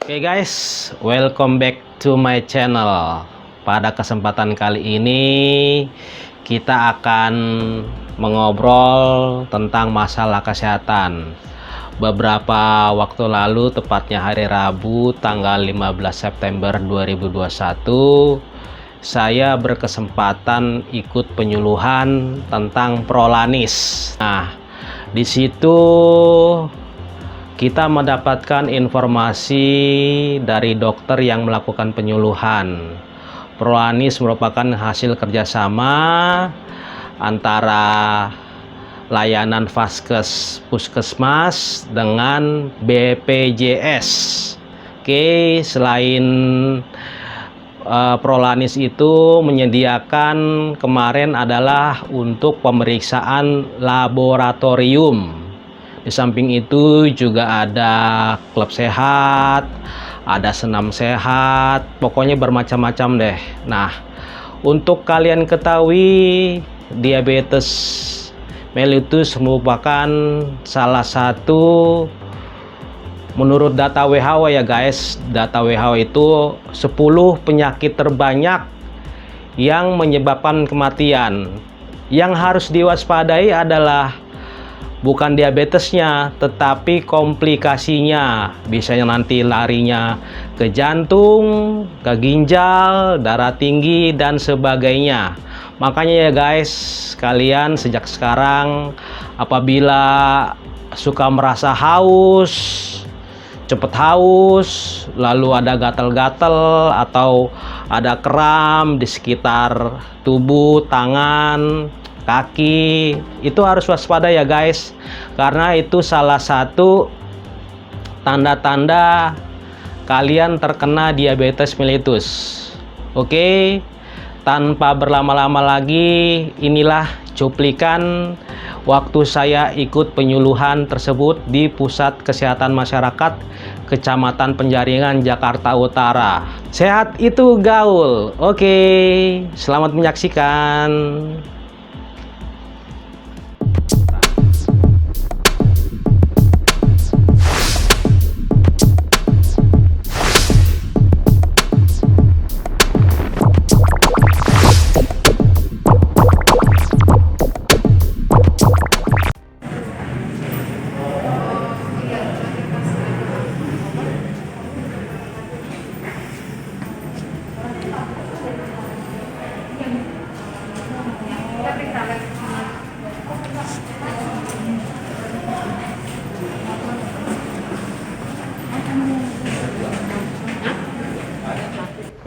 Oke guys, welcome back to my channel. Pada kesempatan kali ini kita akan mengobrol tentang masalah kesehatan. Beberapa waktu lalu, tepatnya hari Rabu tanggal 15 September 2021, saya berkesempatan ikut penyuluhan tentang Prolanis. Nah, di situ kita mendapatkan informasi dari dokter yang melakukan penyuluhan. Prolanis merupakan hasil kerjasama antara layanan Vaskes Puskesmas dengan BPJS. Oke, selain Prolanis itu menyediakan kemarin adalah untuk pemeriksaan laboratorium. Di samping itu juga ada klub sehat, ada senam sehat, pokoknya bermacam-macam deh. Nah, untuk kalian ketahui, diabetes mellitus merupakan salah satu, menurut data WHO ya guys, data WHO itu 10 penyakit terbanyak yang menyebabkan kematian. Yang harus diwaspadai adalah bukan diabetesnya, tetapi komplikasinya. Biasanya nanti larinya ke jantung, ke ginjal, darah tinggi, dan sebagainya. Makanya ya guys, kalian sejak sekarang apabila suka merasa haus, cepet haus, lalu ada gatal-gatal atau ada kram di sekitar tubuh, tangan, kaki, itu harus waspada ya guys, karena itu salah satu tanda-tanda kalian terkena diabetes mellitus. Oke, tanpa berlama-lama lagi, inilah cuplikan waktu saya ikut penyuluhan tersebut di Pusat Kesehatan Masyarakat Kecamatan Penjaringan, Jakarta Utara. Sehat itu gaul. Oke, selamat menyaksikan.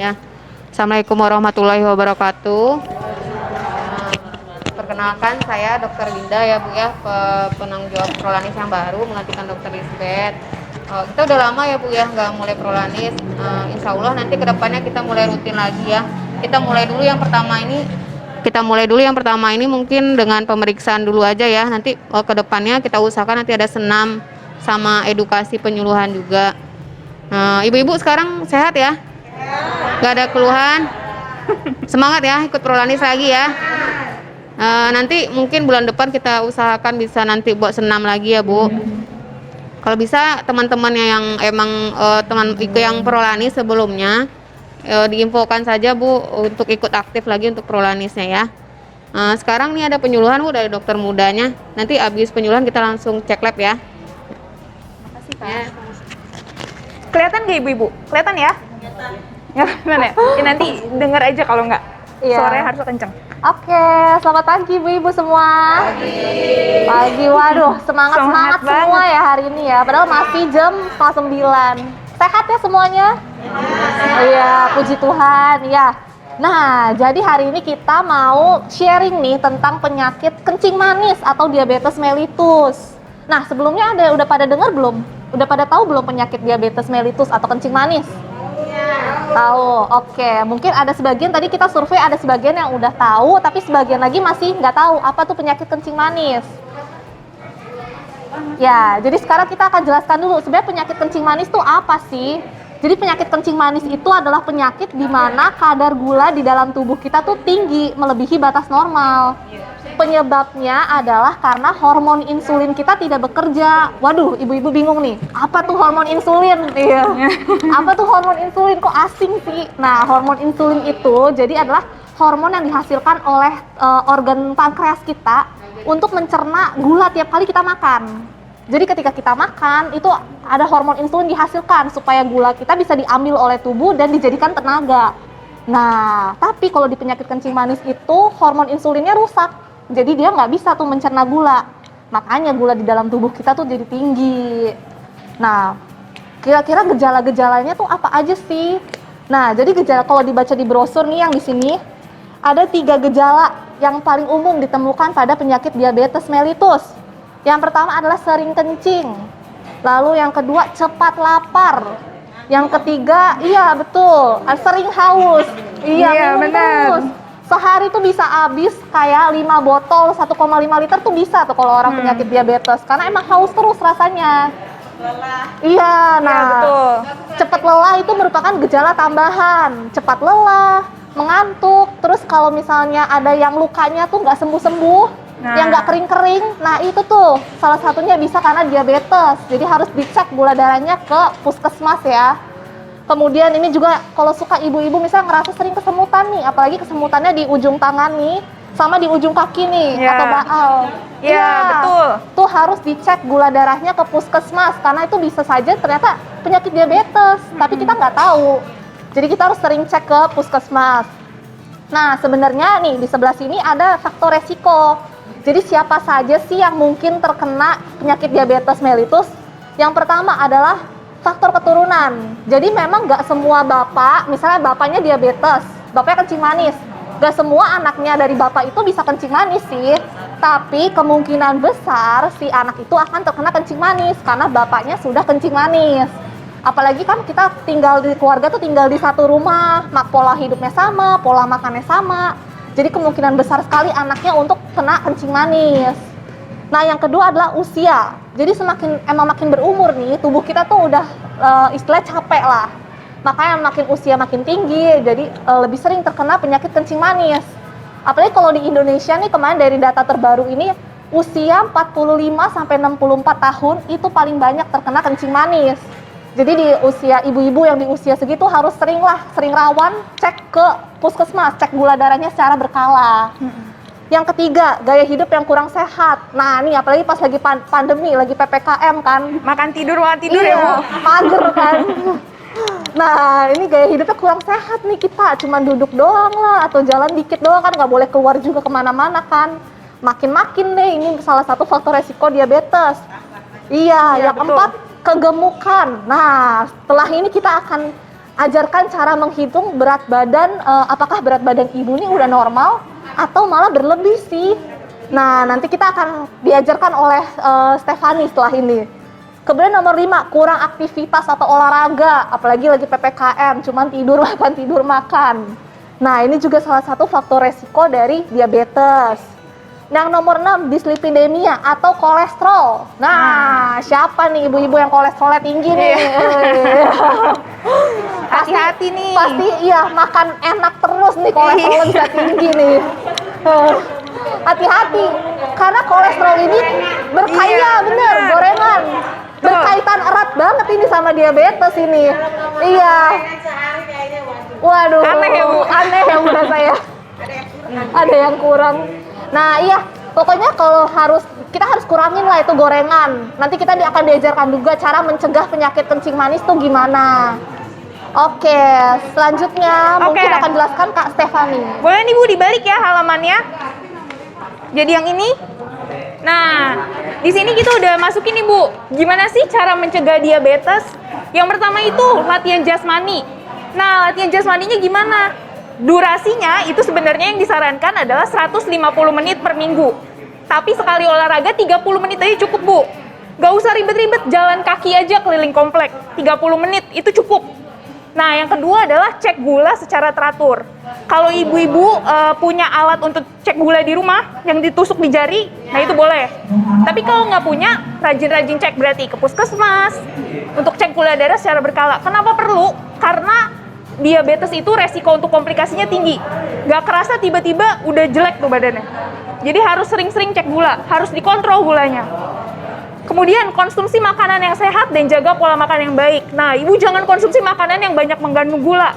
Ya, Assalamualaikum warahmatullahi wabarakatuh. Perkenalkan, saya Dr. Linda ya Bu ya, penanggung jawab Prolanis yang baru menggantikan Dr. Lisbeth. Kita udah lama ya Bu ya nggak mulai Prolanis. Insya Allah nanti kedepannya kita mulai rutin lagi ya. Kita mulai dulu yang pertama ini mungkin dengan pemeriksaan dulu aja ya. Nanti kedepannya kita usahakan nanti ada senam sama edukasi penyuluhan juga. Ibu-ibu sekarang sehat ya? Gak ada keluhan. Semangat ya ikut Prolanis lagi ya. Nanti mungkin bulan depan kita usahakan bisa nanti buat senam lagi ya Bu. Kalau bisa teman-temannya yang emang teman yang Prolanis sebelumnya diinfokan saja Bu untuk ikut aktif lagi untuk Prolanisnya ya. Sekarang nih ada penyuluhan Bu dari dokter mudanya. Nanti habis penyuluhan kita langsung cek lab ya. Makasih Pak. Ya. Kelihatan gak ibu-ibu? Kelihatan ya? Ya, gimana ya? Nanti denger aja kalau nggak. Iya. Suaranya harus kenceng. Oke, selamat pagi ibu-ibu semua. Pagi, waduh, semangat semua ya hari ini ya. Padahal masih jam 9. Sehat ya semuanya? Iya, puji Tuhan ya. Nah, jadi hari ini kita mau sharing nih tentang penyakit kencing manis atau diabetes mellitus. Nah, sebelumnya udah pada dengar belum? Udah pada tahu belum penyakit diabetes mellitus atau kencing manis? Tahu, oke. Mungkin ada sebagian, tadi kita survei ada sebagian yang udah tahu, tapi sebagian lagi masih nggak tahu apa tuh penyakit kencing manis. Ya, jadi sekarang kita akan jelaskan dulu sebenarnya penyakit kencing manis tuh apa sih? Jadi penyakit kencing manis itu adalah penyakit di mana kadar gula di dalam tubuh kita tuh tinggi, melebihi batas normal. Penyebabnya adalah karena hormon insulin kita tidak bekerja. Waduh, ibu-ibu bingung nih, apa tuh hormon insulin? Iya. Apa tuh hormon insulin? Kok asing sih? Nah, hormon insulin itu jadi adalah hormon yang dihasilkan oleh organ pankreas kita untuk mencerna gula tiap kali kita makan. Jadi ketika kita makan, itu ada hormon insulin dihasilkan supaya gula kita bisa diambil oleh tubuh dan dijadikan tenaga. Nah, tapi kalau di penyakit kencing manis itu hormon insulinnya rusak. Jadi dia nggak bisa tuh mencerna gula. Makanya gula di dalam tubuh kita tuh jadi tinggi. Nah, kira-kira gejala-gejalanya tuh apa aja sih? Nah, jadi gejala kalau dibaca di brosur nih yang di sini, ada 3 gejala yang paling umum ditemukan pada penyakit diabetes mellitus. Yang pertama adalah sering kencing. Lalu yang kedua cepat lapar. Yang ketiga, iya betul, sering haus. Iya benar. Terus. Sehari tuh bisa habis kayak 5 botol 1,5 liter tuh bisa tuh kalau orang penyakit diabetes. Karena emang haus terus rasanya. Iya, nah betul. cepat lelah itu merupakan gejala tambahan. Cepat lelah, mengantuk, terus kalau misalnya ada yang lukanya tuh nggak sembuh-sembuh, yang nggak kering-kering, nah itu tuh salah satunya bisa karena diabetes. Jadi harus dicek gula darahnya ke puskesmas ya. Kemudian ini juga kalau suka ibu-ibu misalnya ngerasa sering kesemutan nih, apalagi kesemutannya di ujung tangan nih, sama di ujung kaki nih, atau baal. Iya, betul. Tuh harus dicek gula darahnya ke puskesmas, karena itu bisa saja ternyata penyakit diabetes, tapi kita nggak tahu. Jadi kita harus sering cek ke puskesmas. Nah, sebenarnya nih di sebelah sini ada faktor resiko. Jadi siapa saja sih yang mungkin terkena penyakit diabetes mellitus? Yang pertama adalah faktor keturunan. Jadi memang nggak semua bapak, misalnya bapaknya diabetes, bapaknya kencing manis. Nggak semua anaknya dari bapak itu bisa kencing manis sih. Tapi kemungkinan besar si anak itu akan terkena kencing manis karena bapaknya sudah kencing manis. Apalagi kan kita tinggal di keluarga tuh tinggal di satu rumah, pola hidupnya sama, pola makannya sama. Jadi kemungkinan besar sekali anaknya untuk kena kencing manis. Nah, yang kedua adalah usia. Jadi makin berumur nih, tubuh kita tuh udah istilah capek lah. Makanya makin usia makin tinggi, jadi lebih sering terkena penyakit kencing manis. Apalagi kalau di Indonesia nih kemarin dari data terbaru ini, usia 45 sampai 64 tahun itu paling banyak terkena kencing manis. Jadi di usia ibu-ibu yang di usia segitu harus sering rawan cek ke puskesmas, cek gula darahnya secara berkala. Yang ketiga, gaya hidup yang kurang sehat. Nah, ini apalagi pas lagi pandemi, lagi PPKM kan. Makan tidur ya, Bu. Mager kan. Nah, ini gaya hidupnya kurang sehat nih kita. Cuman duduk doang lah, atau jalan dikit doang kan, nggak boleh keluar juga kemana-mana kan. Makin-makin deh, ini salah satu faktor resiko diabetes. Iya, yang keempat, kegemukan. Nah, setelah ini kita akan ajarkan cara menghitung berat badan, apakah berat badan ibu ini udah normal atau malah berlebih sih. Nah, nanti kita akan diajarkan oleh Stefani setelah ini. Kemudian nomor 5, kurang aktivitas atau olahraga, apalagi lagi PPKM, cuman tidur makan. Nah, ini juga salah satu faktor resiko dari diabetes. Yang nomor 6, dislipidemia atau kolesterol. Nah, siapa nih ibu-ibu yang kolesterolnya tinggi nih? Hati-hati nih. Pasti iya, makan enak terus nih, kolesterol bisa tinggi nih. Hati-hati, karena kolesterol ini berkaya, bener, gorengan. Berkaitan erat banget ini sama diabetes ini. Iya. Waduh, aneh ya, Bu. Aneh ya menurut saya. Ada yang kurang. Nah iya, pokoknya kita harus kurangin lah itu gorengan. Nanti kita akan diajarkan juga cara mencegah penyakit kencing manis tuh gimana. Oke, selanjutnya mungkin akan jelaskan Kak Stefani. Boleh nih Bu dibalik ya halamannya. Jadi yang ini. Nah, di sini kita udah masukin nih Bu. Gimana sih cara mencegah diabetes? Yang pertama itu latihan jasmani. Nah, latihan jasmaninya gimana? Durasinya itu sebenarnya yang disarankan adalah 150 menit per minggu. Tapi sekali olahraga 30 menit aja cukup, Bu. Gak usah ribet-ribet, jalan kaki aja keliling komplek. 30 menit itu cukup. Nah, yang kedua adalah cek gula secara teratur. Kalau ibu-ibu punya alat untuk cek gula di rumah yang ditusuk di jari, nah itu boleh. Tapi kalau nggak punya, rajin-rajin cek berarti ke puskesmas untuk cek gula darah secara berkala. Kenapa perlu? Karena diabetes itu resiko untuk komplikasinya tinggi. Nggak kerasa tiba-tiba udah jelek tuh badannya. Jadi harus sering-sering cek gula, harus dikontrol gulanya. Kemudian konsumsi makanan yang sehat dan jaga pola makan yang baik. Nah, ibu jangan konsumsi makanan yang banyak mengandung gula.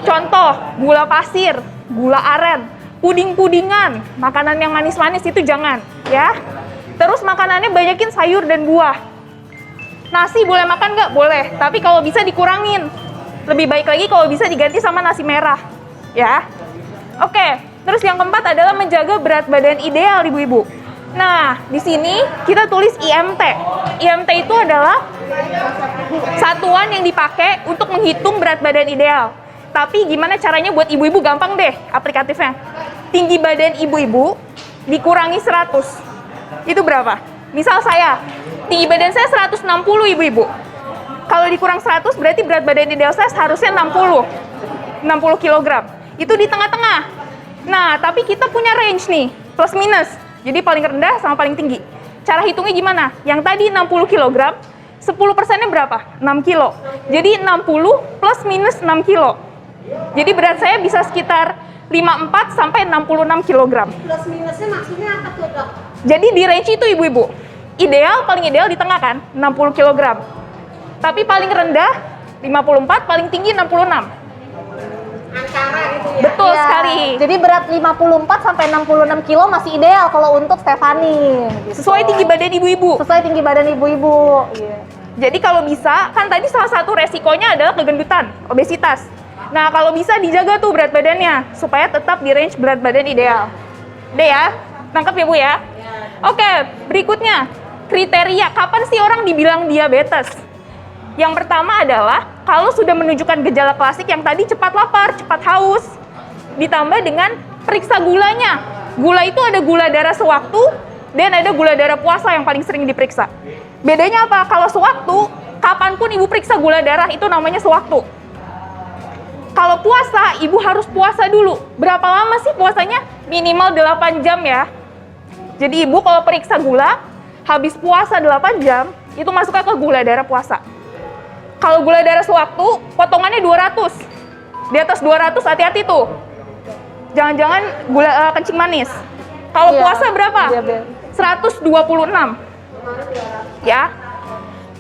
Contoh, gula pasir, gula aren, puding-pudingan, makanan yang manis-manis itu jangan, ya. Terus makanannya banyakin sayur dan buah. Nasi boleh makan nggak? Boleh, tapi kalau bisa dikurangin. Lebih baik lagi kalau bisa diganti sama nasi merah, ya. Oke, terus yang keempat adalah menjaga berat badan ideal, ibu-ibu. Nah, di sini kita tulis IMT. IMT itu adalah satuan yang dipakai untuk menghitung berat badan ideal. Tapi gimana caranya buat ibu-ibu? Gampang deh aplikatifnya. Tinggi badan ibu-ibu dikurangi 100. Itu berapa? Misal saya, tinggi badan saya 160 ibu-ibu. Kalau dikurang 100 berarti berat badan ideal saya seharusnya 60 kg. Itu di tengah-tengah. Nah, tapi kita punya range nih, plus minus. Jadi paling rendah sama paling tinggi. Cara hitungnya gimana? Yang tadi 60 kg, 10%-nya berapa? 6 kilo. Jadi 60 plus minus 6 kilo. Jadi berat saya bisa sekitar 54 sampai 66 kg. Plus minusnya maksudnya apa tuh, Dok? Jadi di range itu ibu-ibu. Ideal, paling ideal di tengah kan? 60 kg. Tapi paling rendah 54, paling tinggi 66. Antara gitu ya? Betul Iya. sekali. Jadi berat 54 sampai 66 kilo masih ideal kalau untuk Stefani. Gitu. Sesuai tinggi badan ibu-ibu. Sesuai tinggi badan ibu-ibu. Iya. Jadi kalau bisa, kan tadi salah satu resikonya adalah kegendutan, obesitas. Nah, kalau bisa dijaga tuh berat badannya, supaya tetap di range berat badan ideal. Deh ya, nangkep ya Bu ya? Oke, berikutnya, kriteria kapan sih orang dibilang diabetes? Yang pertama adalah, kalau sudah menunjukkan gejala klasik yang tadi cepat lapar, cepat haus, ditambah dengan periksa gulanya. Gula itu ada gula darah sewaktu, dan ada gula darah puasa yang paling sering diperiksa. Bedanya apa? Kalau sewaktu, kapanpun ibu periksa gula darah itu namanya sewaktu. Kalau puasa, ibu harus puasa dulu. Berapa lama sih puasanya? Minimal 8 jam ya. Jadi ibu kalau periksa gula, habis puasa 8 jam, itu masuknya ke gula darah puasa. Kalau gula darah sewaktu, potongannya 200. Di atas 200, hati-hati tuh. Jangan-jangan gula kencing manis. Kalau Iya, puasa berapa? diabetes. 126. Ya.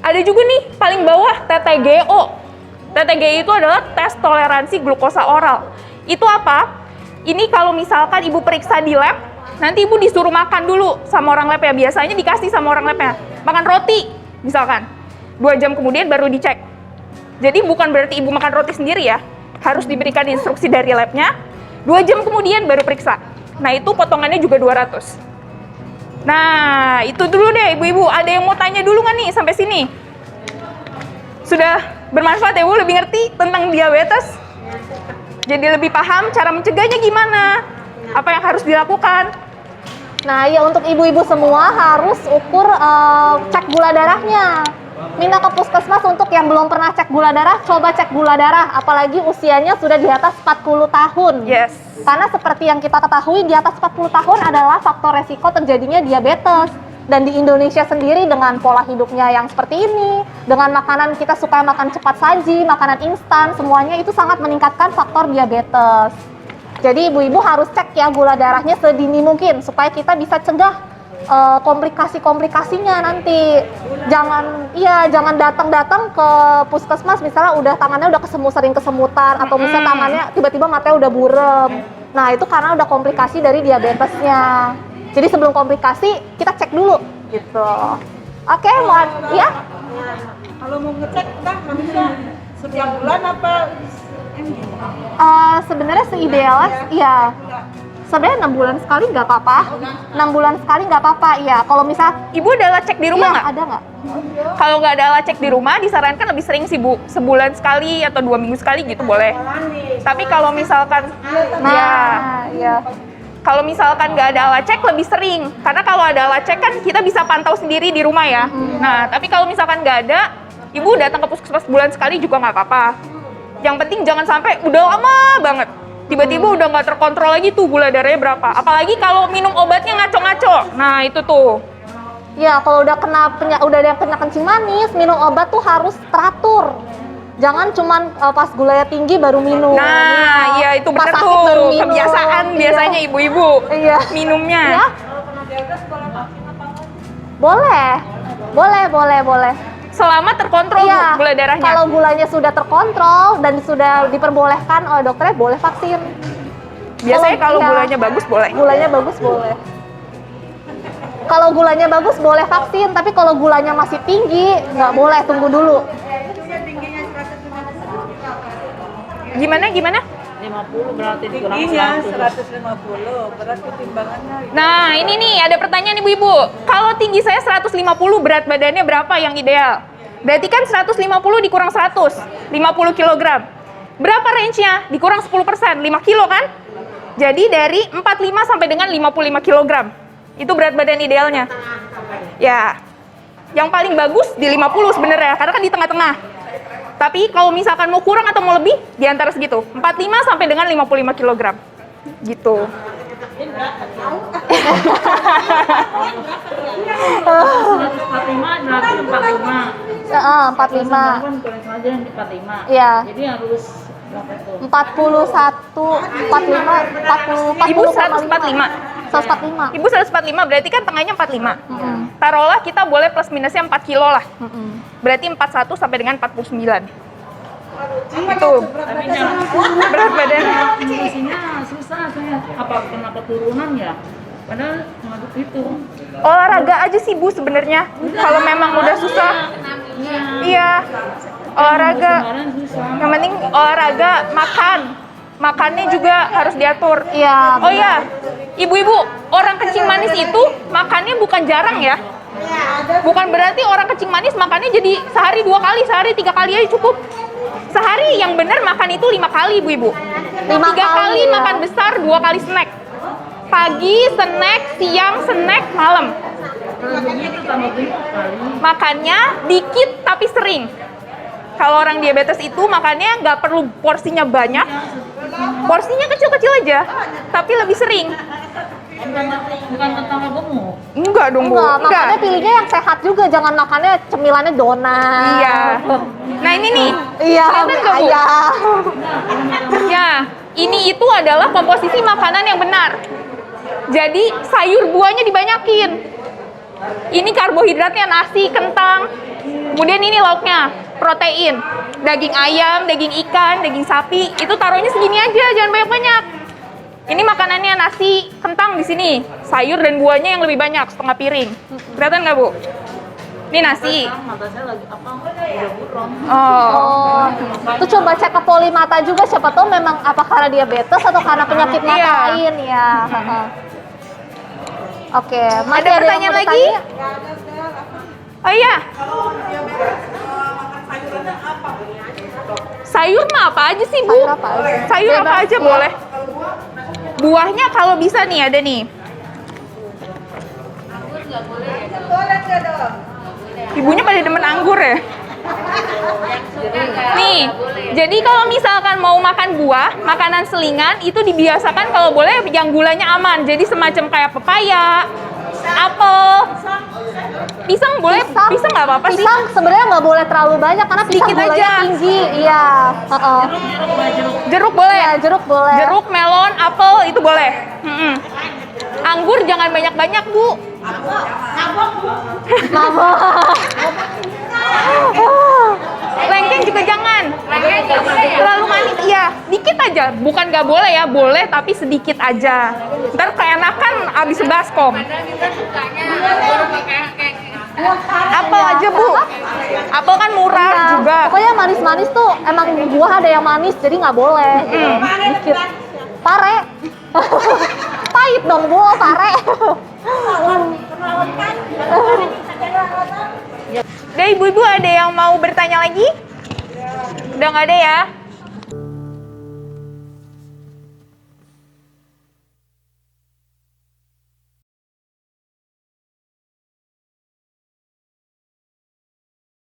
Ada juga nih, paling bawah, TTGO. TTGO itu adalah tes toleransi glukosa oral. Itu apa? Ini kalau misalkan ibu periksa di lab, nanti ibu disuruh makan dulu sama orang lab ya. Biasanya dikasih sama orang labnya. Makan roti, misalkan. 2 jam kemudian baru dicek. Jadi bukan berarti ibu makan roti sendiri ya. Harus diberikan instruksi dari labnya. 2 jam kemudian baru periksa. Nah itu potongannya juga 200. Nah itu dulu deh ibu-ibu. Ada yang mau tanya dulu nggak nih sampai sini? Sudah bermanfaat ya Bu? Lebih ngerti tentang diabetes? Jadi lebih paham cara mencegahnya gimana? Apa yang harus dilakukan? Nah, ya untuk ibu-ibu semua harus ukur cek gula darahnya. Minta ke puskesmas untuk yang belum pernah cek gula darah, coba cek gula darah. Apalagi usianya sudah di atas 40 tahun. Yes. Karena seperti yang kita ketahui, di atas 40 tahun adalah faktor resiko terjadinya diabetes. Dan di Indonesia sendiri dengan pola hidupnya yang seperti ini, dengan makanan kita suka makan cepat saji, makanan instan, semuanya itu sangat meningkatkan faktor diabetes. Jadi ibu-ibu harus cek ya gula darahnya sedini mungkin supaya kita bisa cegah komplikasi-komplikasinya nanti. Jangan datang-datang ke puskesmas misalnya udah tangannya udah sering kesemutan atau misalnya tangannya tiba-tiba matanya udah burem. Nah, itu karena udah komplikasi dari diabetesnya. Jadi sebelum komplikasi kita cek dulu gitu. Oke, mohon ya. Kalau mau ngecek kan manusia setiap bulan apa? Sebenarnya seidealnya ya sebenarnya 6 bulan sekali nggak apa-apa. 6 bulan sekali nggak apa-apa ya. Kalau misal Ibu ada alat cek di rumah iya, nggak? ada nggak? Kalau nggak ada alat cek di rumah, disarankan lebih sering sih Bu. Sebulan sekali atau 2 minggu sekali gitu boleh. Tapi kalau misalkan Ya. kalau misalkan nggak ada alat cek lebih sering. Karena kalau ada alat cek kan kita bisa pantau sendiri di rumah ya. Nah, tapi kalau misalkan nggak ada, ibu datang ke puskesmas bulan sekali juga nggak apa-apa. Yang penting jangan sampai udah lama banget tiba-tiba udah nggak terkontrol lagi tuh gula darahnya berapa. Apalagi kalau minum obatnya ngaco-ngaco. Nah itu tuh. Ya, kalau udah udah ada yang kena kencing manis, minum obat tuh harus teratur. Jangan cuman pas gulanya tinggi baru minum. Nah, iya itu Pas bener sakit baru tuh. minum. Kebiasaan Iya. biasanya ibu-ibu Iya. minumnya. Ya? Boleh. Boleh. Selama terkontrol Bu, Iya. gula darahnya. Kalau gulanya sudah terkontrol dan sudah diperbolehkan oleh dokternya, boleh vaksin. Biasanya kalau iya, gulanya bagus boleh. Gulanya bagus boleh. Kalau gulanya bagus boleh vaksin, tapi kalau gulanya masih tinggi nggak boleh, tunggu dulu. Gimana? 50 berarti tingginya 150, berarti timbangannya. Nah, ini nih ada pertanyaan ibu-ibu. Kalau tinggi saya 150, berat badannya berapa yang ideal? Berarti kan 150 dikurang 100, 50 kg. Berapa range-nya? Dikurang 10%, 5 kilo kan? Jadi dari 45 sampai dengan 55 kg. Itu berat badan idealnya. Ya, yang paling bagus di 50 sebenarnya, karena kan di tengah-tengah. Tapi kalau misalkan mau kurang atau mau lebih, di antara segitu. 45 sampai dengan 55 kg. Gitu. 45. Iya. Jadi harus berapa itu? 41, 45, 40, 40, Ibu 145. 145. Ibu 145, berarti kan tengahnya 45. Mm-mm. Taruhlah kita boleh plus minusnya 4 kilo lah. Mm-mm. Berarti 41 sampai dengan 49. Itu berat badan. Kondisinya susah saya. Apa kenapa turunan ya? Padahal ngaduk itu. Olahraga aja sih Bu sebenarnya. Kalau memang udah susah. Iya. Olahraga. Kemarin susah. Yang penting olahraga, makan. Makannya juga harus diatur. Iya. Oh iya, ibu-ibu, orang kencing manis itu makannya bukan jarang ya. Bukan berarti orang kencing manis makannya jadi sehari 2 kali, sehari 3 kali aja cukup. Sehari yang benar makan itu 5 kali ibu-ibu. 5 3 kali kali, ya. makan besar, 2 kali snack. Pagi, snack, siang, snack, malam. Kalau begitu tambah gemuk kali. Makannya dikit tapi sering. Kalau orang diabetes itu makannya nggak perlu porsinya banyak. Porsinya kecil-kecil aja, tapi lebih sering. Bukan tentang gemuk. Enggak dong, Bu. Enggak, makanya pilihnya yang sehat juga, jangan makannya cemilannya donat. Iya. Nah, ini nih. Iya, Kelihatan nggak, Bu? iya. Ya, ini itu adalah komposisi makanan yang benar. Jadi, sayur buahnya dibanyakin. Ini karbohidratnya nasi, kentang. Kemudian ini lauknya, protein. Daging ayam, daging ikan, daging sapi. Itu taruhnya segini aja, jangan banyak-banyak. Ini makanannya nasi, kentang di sini. Sayur dan buahnya yang lebih banyak, setengah piring. Kelihatan nggak, Bu? Ini nasi. Mata saya lagi apa? Udah buram. Oh. Oh, itu coba cek ke poli mata juga, siapa tahu memang apa karena diabetes atau karena penyakit mata Iya. lain ya. Heeh. Oke, masih Ada yang pertanyaan mau lagi? ditanya? Oh iya. Sayur mah apa aja sih, Bu? Sayur apa aja? Sayur apa Bebas, aja iya. boleh. Buahnya kalau bisa nih ada nih. Ibunya pada demen anggur ya? Nih, jadi kalau misalkan mau makan buah, makanan selingan itu dibiasakan kalau boleh yang gulanya aman. Jadi semacam kayak pepaya, apel, pisang boleh, pisang nggak apa-apa sih. Pisang sebenarnya nggak boleh terlalu banyak karena pisang Sedikit gulanya aja. tinggi. Iya. Heeh. Jeruk boleh. Iya, jeruk boleh. Jeruk, melon, apel itu boleh. Mm-mm. Anggur jangan banyak-banyak, Bu. Mama. Lengkeng juga jangan. Terlalu manis, iya. Dikit aja. Bukan nggak boleh ya, boleh tapi sedikit aja. Ntar keenakan abis baskom. Apel aja, Bu. Apel kan murah Iya. juga. Pokoknya manis-manis tuh emang buah ada yang manis jadi nggak boleh. Dikit. Pare. Pahit dong, Bu, pare. Udah, ibu-ibu ada yang mau bertanya lagi? Udah nggak ada ya?